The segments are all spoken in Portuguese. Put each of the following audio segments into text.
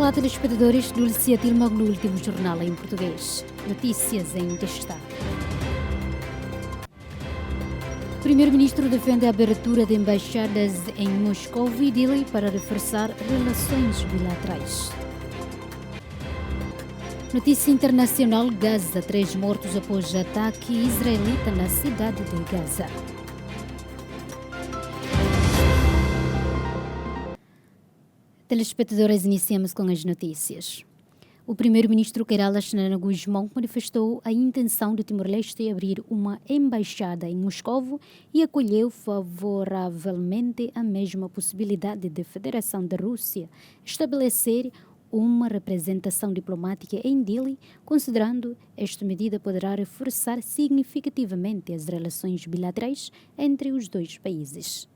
Olá, telespectadores. Dulce Tilma no último jornal em português. Notícias em destaque. O primeiro-ministro defende a abertura de embaixadas em Moscou e Delhi para reforçar relações bilaterais. Notícia internacional: Gaza, 3 mortos após ataque israelita na cidade de Gaza. Telespectadores, iniciamos com as notícias. O primeiro-ministro Kerala Shanana Guzmão manifestou a intenção de Timor-Leste abrir uma embaixada em Moscovo e acolheu favoravelmente a mesma possibilidade de Federação da Rússia estabelecer uma representação diplomática em Delhi, considerando esta medida poderá reforçar significativamente as relações bilaterais entre os dois países.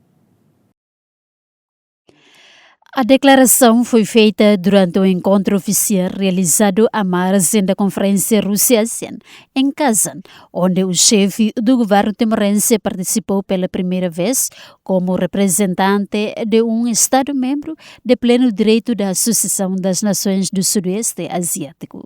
A declaração foi feita durante o encontro oficial realizado à margem da Conferência Rússia-ASEAN, em Kazan, onde o chefe do governo timorense participou pela primeira vez como representante de um Estado-membro de pleno direito da Associação das Nações do Sudoeste Asiático.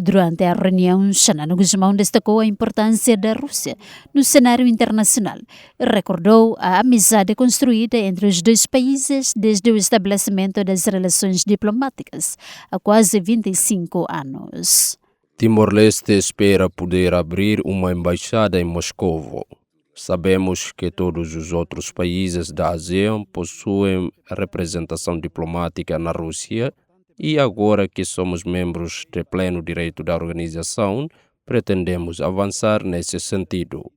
Durante a reunião, Shanana Guzmão destacou a importância da Rússia no cenário internacional e recordou a amizade construída entre os dois países desde o estabelecimento das relações diplomáticas há quase 25 anos. Timor-Leste espera poder abrir uma embaixada em Moscou. Sabemos que todos os outros países da ASEAN possuem representação diplomática na Rússia. E agora que somos membros de pleno direito da organização, pretendemos avançar nesse sentido.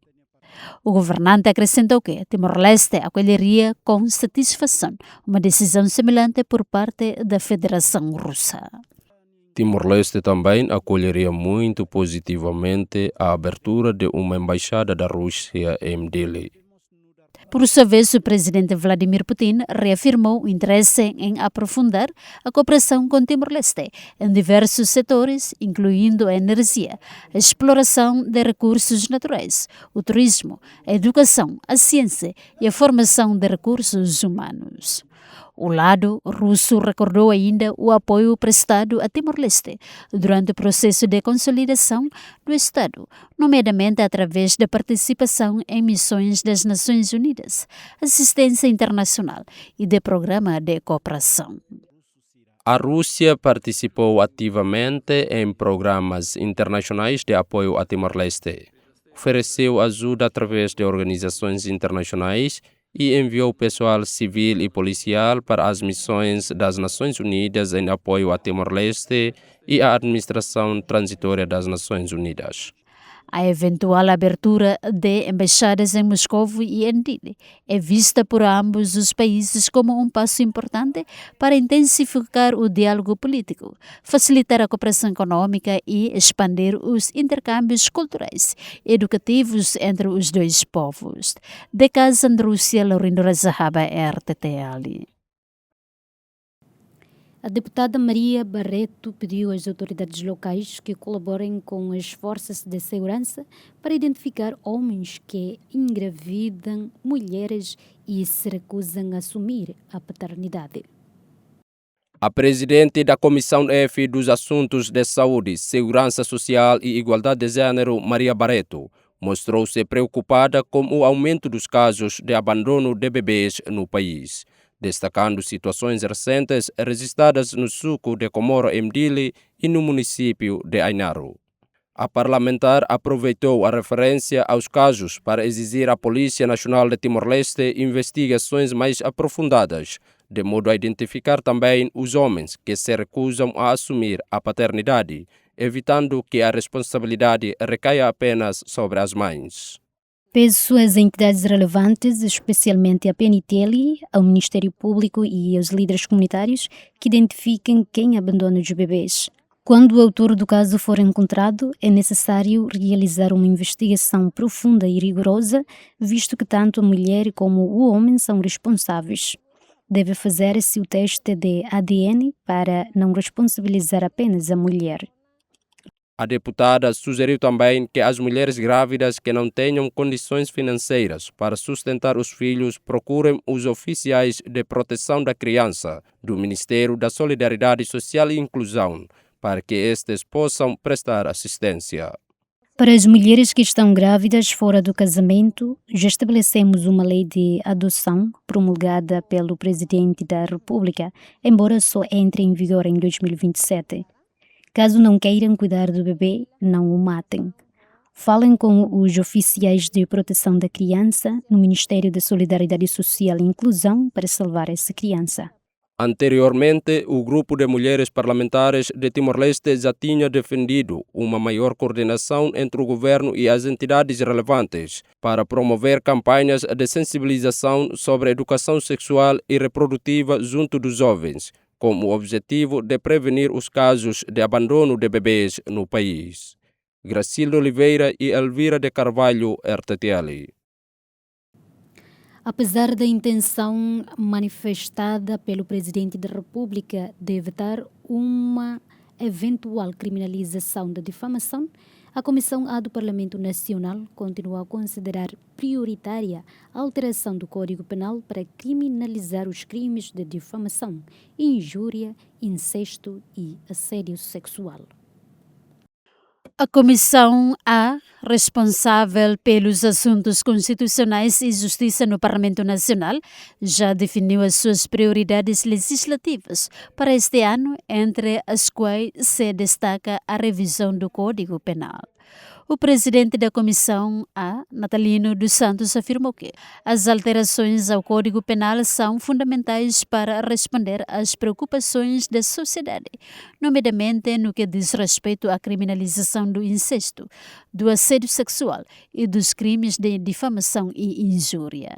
O governante acrescentou que Timor-Leste acolheria com satisfação uma decisão semelhante por parte da Federação Russa. Timor-Leste também acolheria muito positivamente a abertura de uma embaixada da Rússia em Delhi. Por sua vez, o presidente Vladimir Putin reafirmou o interesse em aprofundar a cooperação com Timor-Leste em diversos setores, incluindo a energia, a exploração de recursos naturais, o turismo, a educação, a ciência e a formação de recursos humanos. O lado russo recordou ainda o apoio prestado a Timor-Leste durante o processo de consolidação do Estado, nomeadamente através da participação em missões das Nações Unidas, assistência internacional e de programa de cooperação. A Rússia participou ativamente em programas internacionais de apoio a Timor-Leste, ofereceu ajuda através de organizações internacionais e enviou pessoal civil e policial para as missões das Nações Unidas em apoio a Timor-Leste e à administração transitória das Nações Unidas. A eventual abertura de embaixadas em Moscou e em Delhi é vista por ambos os países como um passo importante para intensificar o diálogo político, facilitar a cooperação econômica e expandir os intercâmbios culturais e educativos entre os dois povos. De Kazan, Rússia, Laurindo Zahaba, RTTL. A deputada Maria Barreto pediu às autoridades locais que colaborem com as forças de segurança para identificar homens que engravidam mulheres e se recusam a assumir a paternidade. A presidente da Comissão F dos Assuntos de Saúde, Segurança Social e Igualdade de Gênero, Maria Barreto, mostrou-se preocupada com o aumento dos casos de abandono de bebês no país, destacando situações recentes registradas no suco de Comoro em Delhi e no município de Ainaro. A parlamentar aproveitou a referência aos casos para exigir à Polícia Nacional de Timor-Leste investigações mais aprofundadas, de modo a identificar também os homens que se recusam a assumir a paternidade, evitando que a responsabilidade recaia apenas sobre as mães. Peço às entidades relevantes, especialmente a PNTL, ao Ministério Público e aos líderes comunitários, que identifiquem quem abandona os bebês. Quando o autor do caso for encontrado, é necessário realizar uma investigação profunda e rigorosa, visto que tanto a mulher como o homem são responsáveis. Deve fazer-se o teste de ADN para não responsabilizar apenas a mulher. A deputada sugeriu também que as mulheres grávidas que não tenham condições financeiras para sustentar os filhos procurem os oficiais de proteção da criança do Ministério da Solidariedade Social e Inclusão, para que estes possam prestar assistência. Para as mulheres que estão grávidas fora do casamento, já estabelecemos uma lei de adoção promulgada pelo Presidente da República, embora só entre em vigor em 2027. Caso não queiram cuidar do bebê, não o matem. Falem com os oficiais de proteção da criança no Ministério da Solidariedade Social e Inclusão para salvar essa criança. Anteriormente, o grupo de mulheres parlamentares de Timor-Leste já tinha defendido uma maior coordenação entre o governo e as entidades relevantes para promover campanhas de sensibilização sobre a educação sexual e reprodutiva junto dos jovens, com o objetivo de prevenir os casos de abandono de bebês no país. Gracilda Oliveira e Elvira de Carvalho, RTTL. Apesar da intenção manifestada pelo Presidente da República de evitar uma eventual criminalização da difamação, a Comissão A do Parlamento Nacional continua a considerar prioritária a alteração do Código Penal para criminalizar os crimes de difamação, injúria, incesto e assédio sexual. A Comissão A, responsável pelos assuntos constitucionais e justiça no Parlamento Nacional, já definiu as suas prioridades legislativas para este ano, entre as quais se destaca a revisão do Código Penal. O presidente da Comissão A, Natalino dos Santos, afirmou que as alterações ao Código Penal são fundamentais para responder às preocupações da sociedade, nomeadamente no que diz respeito à criminalização do incesto, do assédio sexual e dos crimes de difamação e injúria.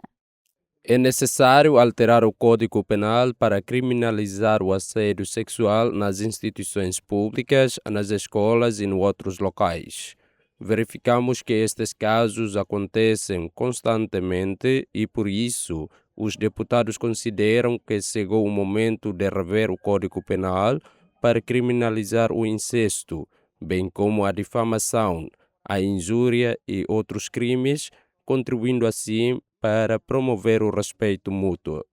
É necessário alterar o Código Penal para criminalizar o assédio sexual nas instituições públicas, nas escolas e em outros locais. Verificamos que estes casos acontecem constantemente e, por isso, os deputados consideram que chegou o momento de rever o Código Penal para criminalizar o incesto, bem como a difamação, a injúria e outros crimes, contribuindo assim para promover o respeito mútuo.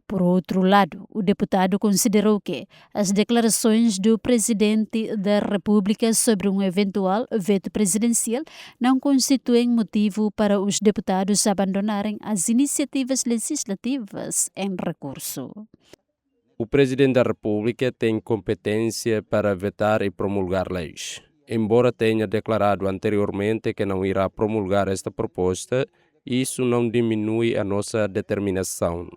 Por outro lado, o deputado considerou que as declarações do presidente da República sobre um eventual veto presidencial não constituem motivo para os deputados abandonarem as iniciativas legislativas em recurso. O presidente da República tem competência para vetar e promulgar leis. Embora tenha declarado anteriormente que não irá promulgar esta proposta, isso não diminui a nossa determinação.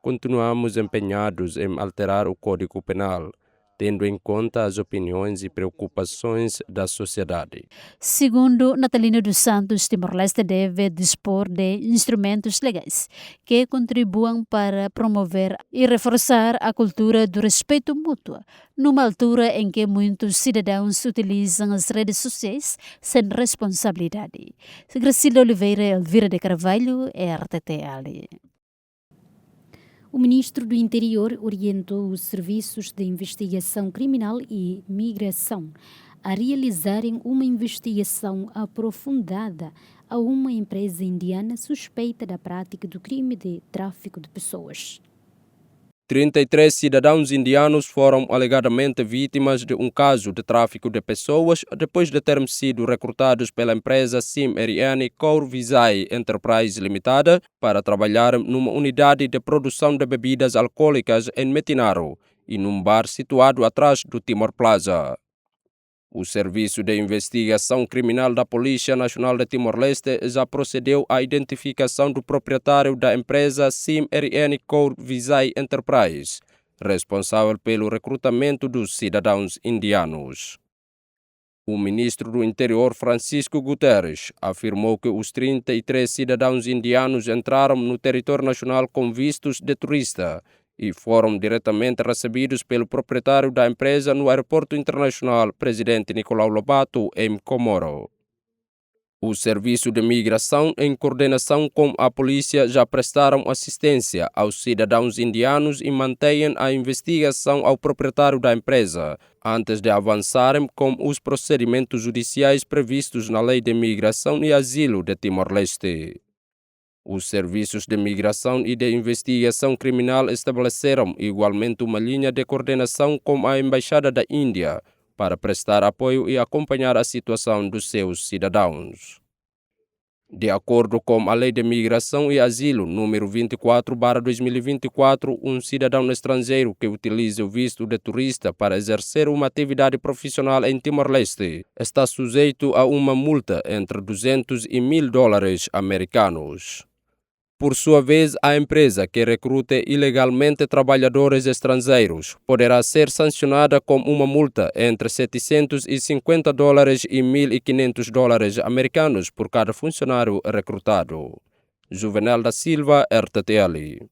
Continuamos empenhados em alterar o Código Penal, tendo em conta as opiniões e preocupações da sociedade. Segundo Natalino dos Santos, Timor-Leste deve dispor de instrumentos legais que contribuam para promover e reforçar a cultura do respeito mútuo, numa altura em que muitos cidadãos utilizam as redes sociais sem responsabilidade. Gracilda Oliveira, Elvira de Carvalho, RTTL. O ministro do Interior orientou os serviços de investigação criminal e migração a realizarem uma investigação aprofundada a uma empresa indiana suspeita da prática do crime de tráfico de pessoas. 33 cidadãos indianos foram alegadamente vítimas de um caso de tráfico de pessoas depois de terem sido recrutados pela empresa Sim Eriane Kaur Visai Enterprise Limitada para trabalhar numa unidade de produção de bebidas alcoólicas em Metinaro e num bar situado atrás do Timor Plaza. O Serviço de Investigação Criminal da Polícia Nacional de Timor-Leste já procedeu à identificação do proprietário da empresa Sim RN Kaur Visai Enterprise, responsável pelo recrutamento dos cidadãos indianos. O ministro do Interior, Francisco Guterres, afirmou que os 33 cidadãos indianos entraram no território nacional com vistos de turista e foram diretamente recebidos pelo proprietário da empresa no Aeroporto Internacional Presidente Nicolau Lobato, em Comoro. O Serviço de Migração, em coordenação com a polícia, já prestaram assistência aos cidadãos indianos e mantêm a investigação ao proprietário da empresa, antes de avançarem com os procedimentos judiciais previstos na Lei de Migração e Asilo de Timor-Leste. Os serviços de migração e de investigação criminal estabeleceram igualmente uma linha de coordenação com a Embaixada da Índia para prestar apoio e acompanhar a situação dos seus cidadãos. De acordo com a Lei de Migração e Asilo número 24/2024, um cidadão estrangeiro que utilize o visto de turista para exercer uma atividade profissional em Timor-Leste está sujeito a uma multa entre 200 e $1.000 americanos. Por sua vez, a empresa que recrute ilegalmente trabalhadores estrangeiros poderá ser sancionada com uma multa entre $750 e $1.500 americanos por cada funcionário recrutado. Juvenal da Silva, RTTL.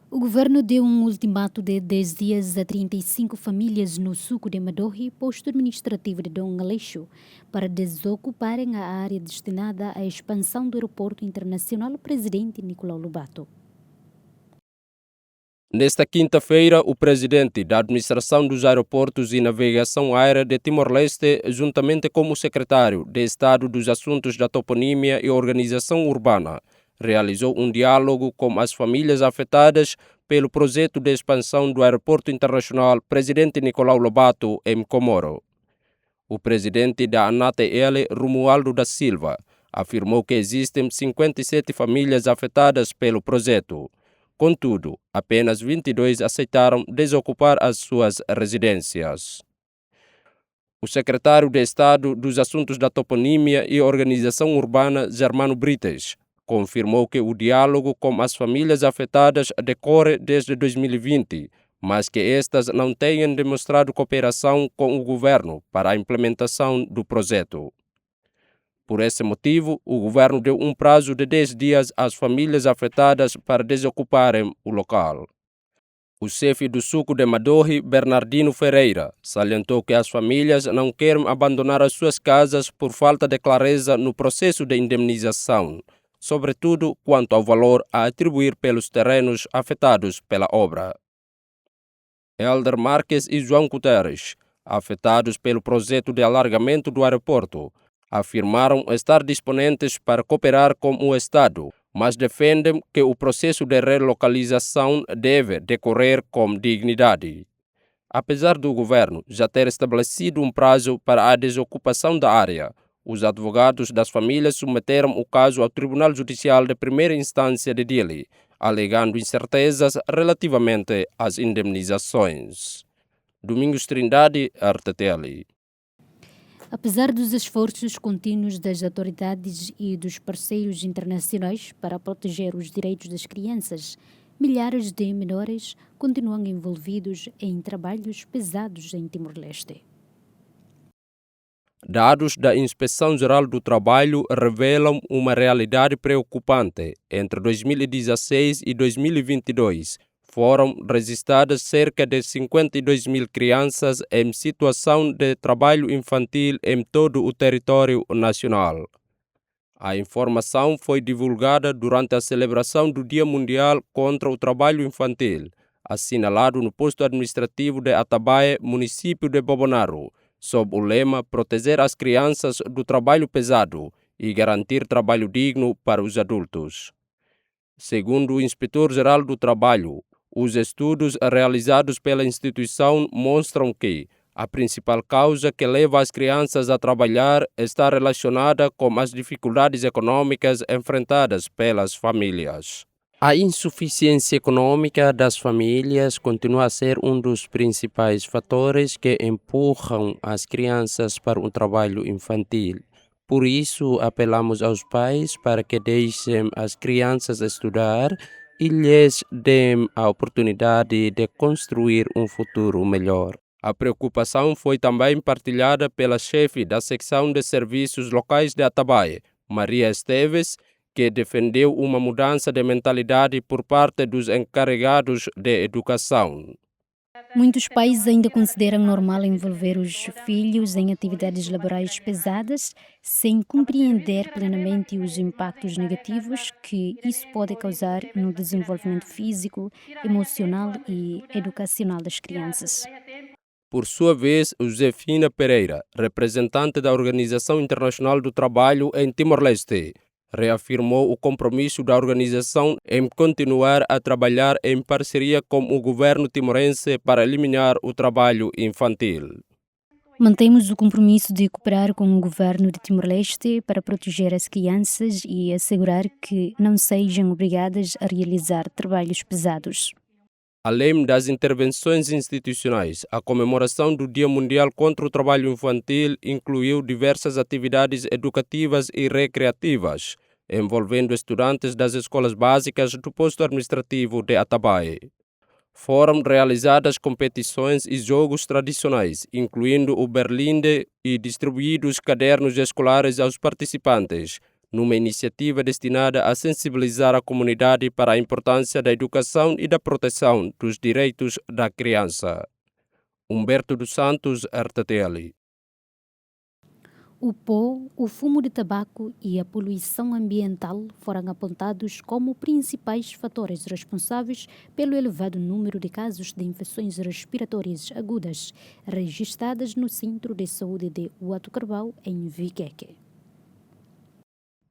O governo deu um ultimato de 10 dias a 35 famílias no suco de Madohi, posto administrativo de Dom Aleixo, para desocuparem a área destinada à expansão do aeroporto internacional Presidente Nicolau Lobato. Nesta quinta-feira, o presidente da Administração dos Aeroportos e Navegação Aérea de Timor-Leste, juntamente com o secretário de Estado dos Assuntos da Toponímia e Organização Urbana, realizou um diálogo com as famílias afetadas pelo projeto de expansão do Aeroporto Internacional Presidente Nicolau Lobato em Comoro. O presidente da ANATL, Romualdo da Silva, afirmou que existem 57 famílias afetadas pelo projeto. Contudo, apenas 22 aceitaram desocupar as suas residências. O secretário de Estado dos Assuntos da Toponímia e Organização Urbana, Germano Brites, confirmou que o diálogo com as famílias afetadas decorre desde 2020, mas que estas não têm demonstrado cooperação com o governo para a implementação do projeto. Por esse motivo, o governo deu um prazo de 10 dias às famílias afetadas para desocuparem o local. O chefe do suco de Madohi, Bernardino Ferreira, salientou que as famílias não querem abandonar as suas casas por falta de clareza no processo de indemnização, sobretudo quanto ao valor a atribuir pelos terrenos afetados pela obra. Helder Marques e João Guterres, afetados pelo projeto de alargamento do aeroporto, afirmaram estar disponíveis para cooperar com o Estado, mas defendem que o processo de relocalização deve decorrer com dignidade. Apesar do governo já ter estabelecido um prazo para a desocupação da área, os advogados das famílias submeteram o caso ao Tribunal Judicial de Primeira Instância de Dili, alegando incertezas relativamente às indemnizações. Domingos Trindade, RTTL. Apesar dos esforços contínuos das autoridades e dos parceiros internacionais para proteger os direitos das crianças, milhares de menores continuam envolvidos em trabalhos pesados em Timor-Leste. Dados da Inspeção Geral do Trabalho revelam uma realidade preocupante. Entre 2016 e 2022, foram registradas cerca de 52 mil crianças em situação de trabalho infantil em todo o território nacional. A informação foi divulgada durante a celebração do Dia Mundial contra o Trabalho Infantil, assinalado no posto administrativo de Atabaia, município de Bobonaro, sob o lema Proteger as crianças do trabalho pesado e garantir trabalho digno para os adultos. Segundo o inspetor-geral do Trabalho, os estudos realizados pela instituição mostram que a principal causa que leva as crianças a trabalhar está relacionada com as dificuldades econômicas enfrentadas pelas famílias. A insuficiência econômica das famílias continua a ser um dos principais fatores que empurram as crianças para o trabalho infantil. Por isso, apelamos aos pais para que deixem as crianças estudar e lhes deem a oportunidade de construir um futuro melhor. A preocupação foi também partilhada pela chefe da secção de serviços locais de Atabaia, Maria Esteves, que defendeu uma mudança de mentalidade por parte dos encarregados de educação. Muitos pais ainda consideram normal envolver os filhos em atividades laborais pesadas, sem compreender plenamente os impactos negativos que isso pode causar no desenvolvimento físico, emocional e educacional das crianças. Por sua vez, Josefina Pereira, representante da Organização Internacional do Trabalho em Timor-Leste, reafirmou o compromisso da organização em continuar a trabalhar em parceria com o governo timorense para eliminar o trabalho infantil. Mantemos o compromisso de cooperar com o governo de Timor-Leste para proteger as crianças e assegurar que não sejam obrigadas a realizar trabalhos pesados. Além das intervenções institucionais, a comemoração do Dia Mundial contra o Trabalho Infantil incluiu diversas atividades educativas e recreativas, envolvendo estudantes das escolas básicas do posto administrativo de Atabae. Foram realizadas competições e jogos tradicionais, incluindo o berlinde, e distribuídos cadernos escolares aos participantes, numa iniciativa destinada a sensibilizar a comunidade para a importância da educação e da proteção dos direitos da criança. Humberto dos Santos, RTTL. O pó, o fumo de tabaco e a poluição ambiental foram apontados como principais fatores responsáveis pelo elevado número de casos de infecções respiratórias agudas registradas no Centro de Saúde de Uatucarbau, em Viqueque.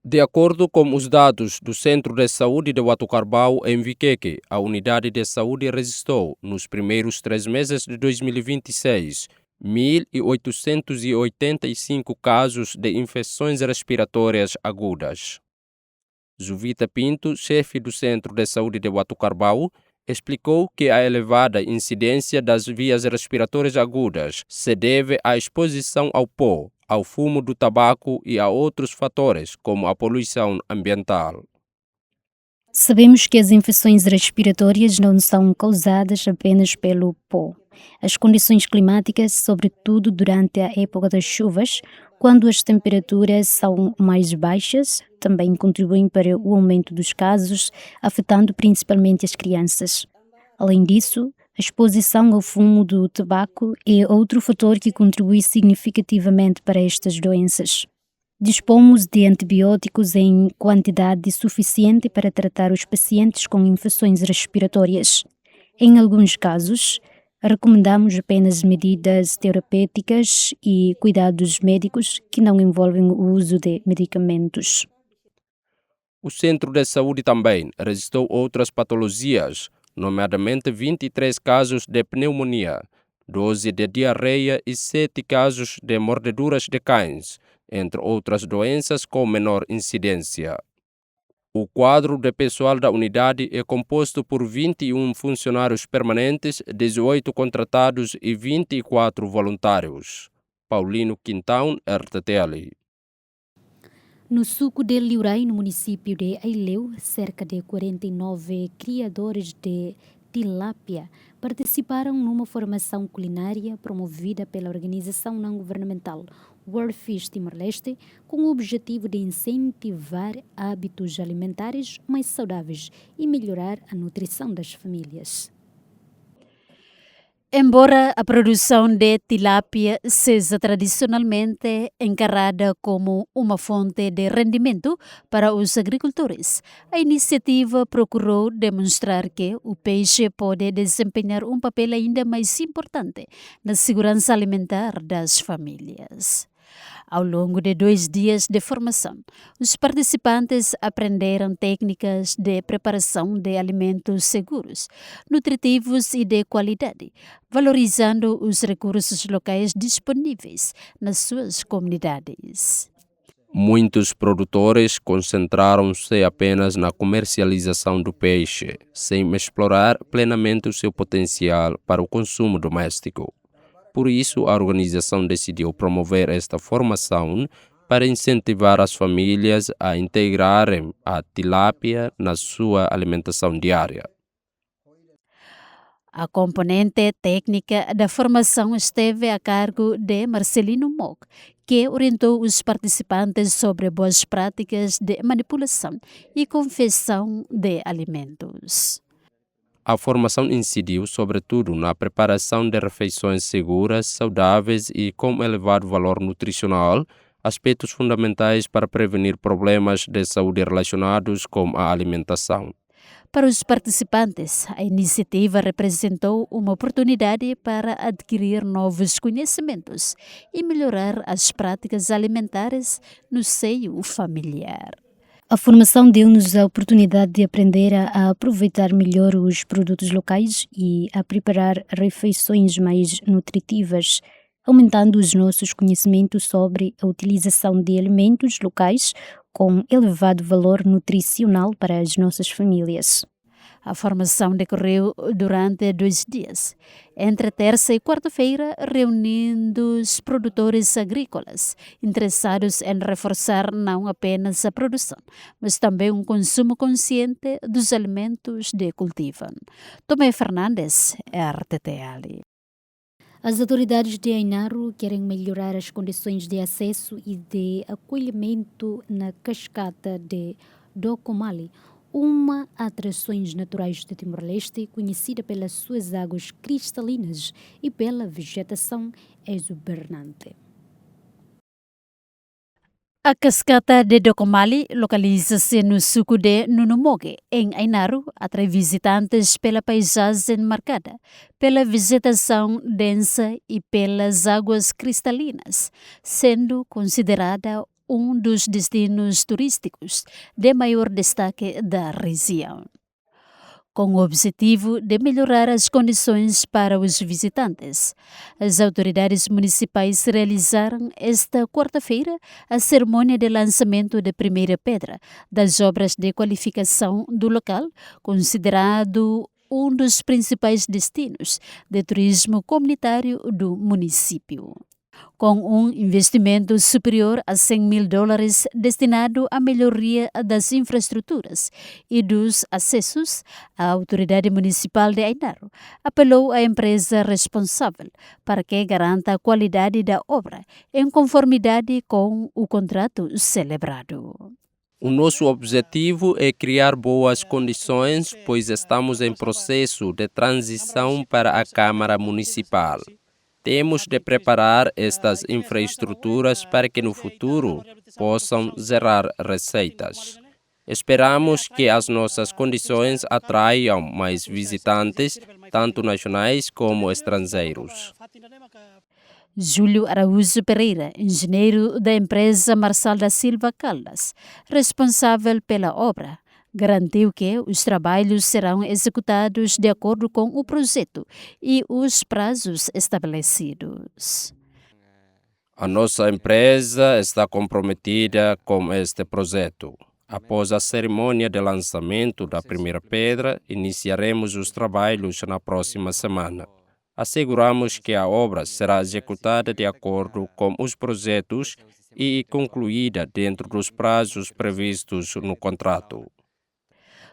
De acordo com os dados do Centro de Saúde de Uatucarbau, em Viqueque, a unidade de saúde registrou, nos primeiros 3 meses de 2026, 1.885 casos de infecções respiratórias agudas. Juvita Pinto, chefe do Centro de Saúde de Uatucarbau, explicou que a elevada incidência das vias respiratórias agudas se deve à exposição ao pó, ao fumo do tabaco e a outros fatores, como a poluição ambiental. Sabemos que as infecções respiratórias não são causadas apenas pelo pó. As condições climáticas, sobretudo durante a época das chuvas, quando as temperaturas são mais baixas, também contribuem para o aumento dos casos, afetando principalmente as crianças. Além disso, a exposição ao fumo do tabaco é outro fator que contribui significativamente para estas doenças. Dispomos de antibióticos em quantidade suficiente para tratar os pacientes com infecções respiratórias. Em alguns casos, recomendamos apenas medidas terapêuticas e cuidados médicos que não envolvem o uso de medicamentos. O Centro de Saúde também registrou outras patologias, nomeadamente 23 casos de pneumonia, 12 de diarreia e 7 casos de mordeduras de cães, entre outras doenças com menor incidência. O quadro de pessoal da unidade é composto por 21 funcionários permanentes, 18 contratados e 24 voluntários. Paulino Quintão, RTTL. No suco de Liurai, no município de Aileu, cerca de 49 criadores de tilápia participaram numa formação culinária promovida pela organização não-governamental World Fish Timor-Leste, com o objetivo de incentivar hábitos alimentares mais saudáveis e melhorar a nutrição das famílias. Embora a produção de tilápia seja tradicionalmente encarada como uma fonte de rendimento para os agricultores, a iniciativa procurou demonstrar que o peixe pode desempenhar um papel ainda mais importante na segurança alimentar das famílias. Ao longo de 2 dias de formação, os participantes aprenderam técnicas de preparação de alimentos seguros, nutritivos e de qualidade, valorizando os recursos locais disponíveis nas suas comunidades. Muitos produtores concentraram-se apenas na comercialização do peixe, sem explorar plenamente o seu potencial para o consumo doméstico. Por isso, a organização decidiu promover esta formação para incentivar as famílias a integrarem a tilápia na sua alimentação diária. A componente técnica da formação esteve a cargo de Marcelino Mock, que orientou os participantes sobre boas práticas de manipulação e confecção de alimentos. A formação incidiu sobretudo na preparação de refeições seguras, saudáveis e com elevado valor nutricional, aspectos fundamentais para prevenir problemas de saúde relacionados com a alimentação. Para os participantes, a iniciativa representou uma oportunidade para adquirir novos conhecimentos e melhorar as práticas alimentares no seio familiar. A formação deu-nos a oportunidade de aprender a aproveitar melhor os produtos locais e a preparar refeições mais nutritivas, aumentando os nossos conhecimentos sobre a utilização de alimentos locais com elevado valor nutricional para as nossas famílias. A formação decorreu durante 2 dias, entre terça e quarta-feira, reunindo os produtores agrícolas interessados em reforçar não apenas a produção, mas também um consumo consciente dos alimentos que cultivam. Tomé Fernandes, RTTL. As autoridades de Ainaro querem melhorar as condições de acesso e de acolhimento na cascata de Docomali, uma atrações naturais de Timor-Leste conhecida pelas suas águas cristalinas e pela vegetação exuberante. A cascata de Docomali localiza-se no suco de Nunumogue, em Ainaro, atrai visitantes pela paisagem marcada, pela vegetação densa e pelas águas cristalinas, sendo considerada um dos destinos turísticos de maior destaque da região. Com o objetivo de melhorar as condições para os visitantes, as autoridades municipais realizaram esta quarta-feira a cerimônia de lançamento da primeira pedra das obras de qualificação do local, considerado um dos principais destinos de turismo comunitário do município. Com um investimento superior a $100 mil destinado à melhoria das infraestruturas e dos acessos, a autoridade municipal de Ainaro apelou à empresa responsável para que garanta a qualidade da obra em conformidade com o contrato celebrado. O nosso objetivo é criar boas condições, pois estamos em processo de transição para a Câmara Municipal. Temos de preparar estas infraestruturas para que no futuro possam gerar receitas. Esperamos que as nossas condições atraiam mais visitantes, tanto nacionais como estrangeiros. Júlio Araújo Pereira, engenheiro da empresa Marçal da Silva Caldas, responsável pela obra, garantiu que os trabalhos serão executados de acordo com o projeto e os prazos estabelecidos. A nossa empresa está comprometida com este projeto. Após a cerimônia de lançamento da primeira pedra, iniciaremos os trabalhos na próxima semana. Asseguramos que a obra será executada de acordo com os projetos e concluída dentro dos prazos previstos no contrato.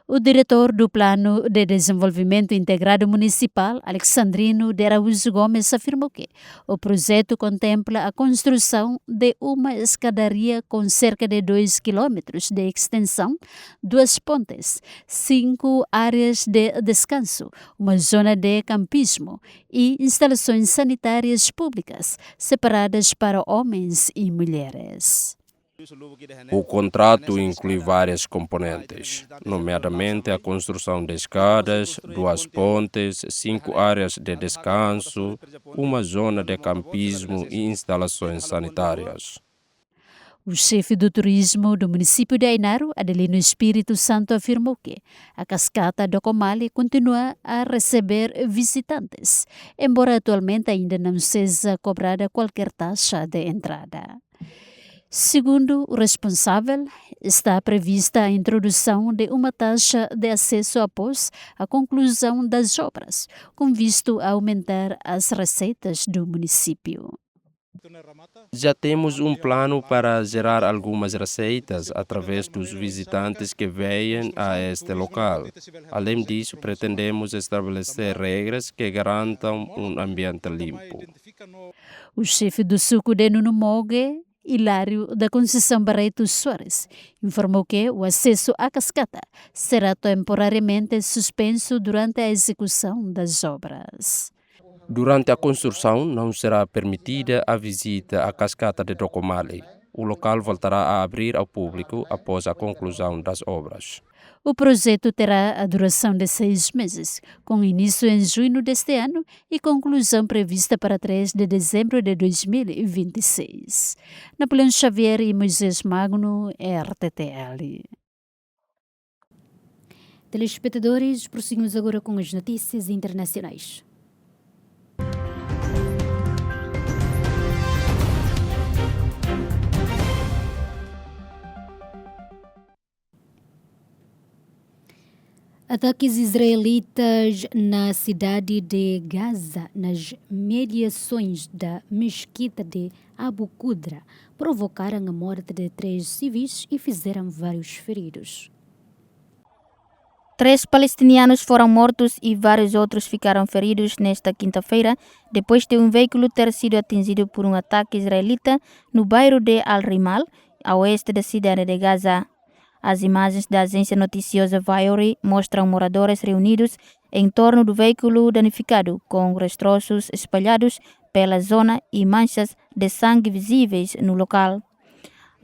O diretor do Plano de Desenvolvimento Integrado Municipal, Alexandrino de Araújo Gomes, afirmou que o projeto contempla a construção de uma escadaria com cerca de 2 quilômetros de extensão, 2 pontes, 5 áreas de descanso, uma zona de campismo e instalações sanitárias públicas separadas para homens e mulheres. O contrato inclui várias componentes, nomeadamente a construção de escadas, 2 pontes, 5 áreas de descanso, uma zona de campismo e instalações sanitárias. O chefe do turismo do município de Ainaro, Adelino Espírito Santo, afirmou que a cascata do Comali continua a receber visitantes, embora atualmente ainda não seja cobrada qualquer taxa de entrada. Segundo o responsável, está prevista a introdução de uma taxa de acesso após a conclusão das obras, com visto a aumentar as receitas do município. Já temos um plano para gerar algumas receitas através dos visitantes que vêm a este local. Além disso, pretendemos estabelecer regras que garantam um ambiente limpo. O chefe do suco de Nunumogue Hilário da Conceição Barreto Soares, informou que o acesso à cascata será temporariamente suspenso durante a execução das obras. Durante a construção, não será permitida a visita à cascata de Docomale. O local voltará a abrir ao público após a conclusão das obras. O projeto terá a duração de 6 meses, com início em junho deste ano e conclusão prevista para 3 de dezembro de 2026. Napoleão Xavier e Moisés Magno, RTTL. Telespectadores, prosseguimos agora com as notícias internacionais. Ataques israelitas na cidade de Gaza, nas mediações da mesquita de Abu Qudra, provocaram a morte de 3 civis e fizeram vários feridos. 3 palestinianos foram mortos e vários outros ficaram feridos nesta quinta-feira, depois de um veículo ter sido atingido por um ataque israelita no bairro de Al-Rimal, a oeste da cidade de Gaza. As imagens da agência noticiosa Viore mostram moradores reunidos em torno do veículo danificado, com destroços espalhados pela zona e manchas de sangue visíveis no local.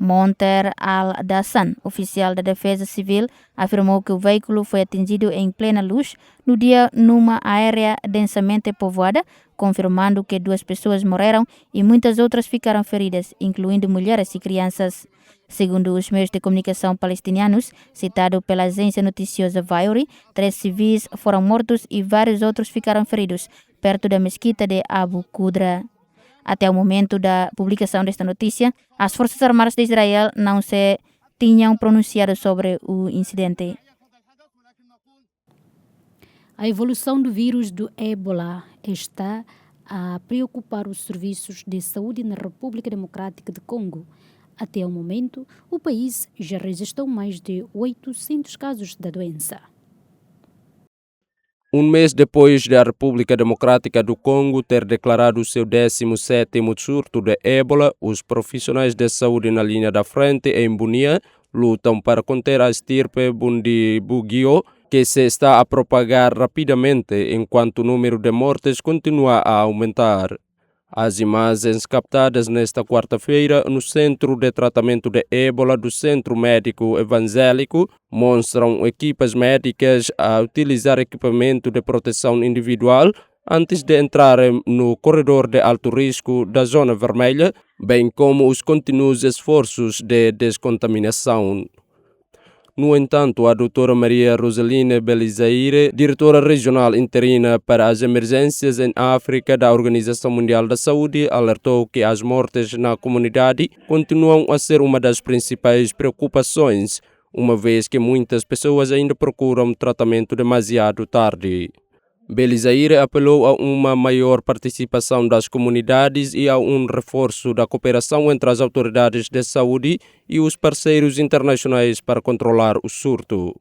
Monter Al-Dassan, oficial da Defesa Civil, afirmou que o veículo foi atingido em plena luz no dia numa área densamente povoada, confirmando que 2 pessoas morreram e muitas outras ficaram feridas, incluindo mulheres e crianças. Segundo os meios de comunicação palestinianos, citado pela agência noticiosa Viore, 3 civis foram mortos e vários outros ficaram feridos, perto da mesquita de Abu Qudra. Até o momento da publicação desta notícia, as Forças Armadas de Israel não se tinham pronunciado sobre o incidente. A evolução do vírus do Ébola está a preocupar os serviços de saúde na República Democrática do Congo. Até o momento, o país já registrou mais de 800 casos da doença. Um mês depois da República Democrática do Congo ter declarado seu 17º surto de ébola, os profissionais de saúde na linha da frente em Bunia lutam para conter a estirpe Bundibugyo, que se está a propagar rapidamente enquanto o número de mortes continua a aumentar. As imagens captadas nesta quarta-feira no Centro de Tratamento de Ébola do Centro Médico Evangélico mostram equipas médicas a utilizar equipamento de proteção individual antes de entrarem no corredor de alto risco da zona vermelha, bem como os contínuos esforços de descontaminação. No entanto, a doutora Maria Rosaline Belizaire, diretora regional interina para as emergências em África da Organização Mundial da Saúde, alertou que as mortes na comunidade continuam a ser uma das principais preocupações, uma vez que muitas pessoas ainda procuram tratamento demasiado tarde. Belizaire apelou a uma maior participação das comunidades e a um reforço da cooperação entre as autoridades de saúde e os parceiros internacionais para controlar o surto.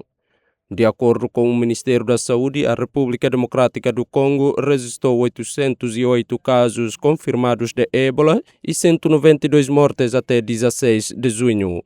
De acordo com o Ministério da Saúde, a República Democrática do Congo registrou 808 casos confirmados de ébola e 192 mortes até 16 de junho.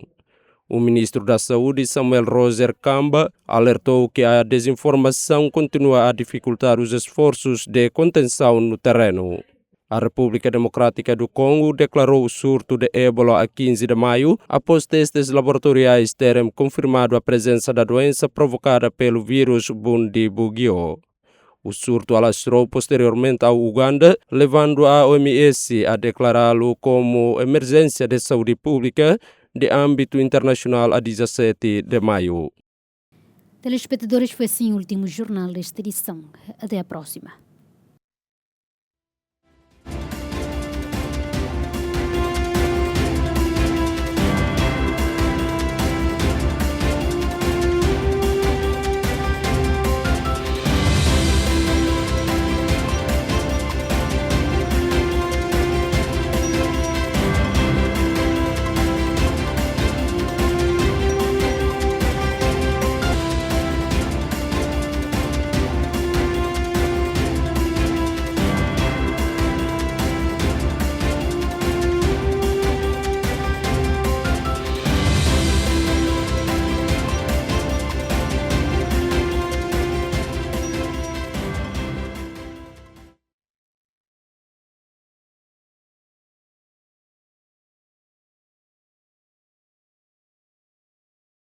O ministro da Saúde, Samuel Roger Kamba, alertou que a desinformação continua a dificultar os esforços de contenção no terreno. A República Democrática do Congo declarou o surto de ébola a 15 de maio, após testes laboratoriais terem confirmado a presença da doença provocada pelo vírus Bundibugyo. O surto alastrou posteriormente ao Uganda, levando a OMS a declará-lo como emergência de saúde pública de âmbito internacional a 17 de maio. Telespectadores, foi assim o último jornal desta edição. Até a próxima.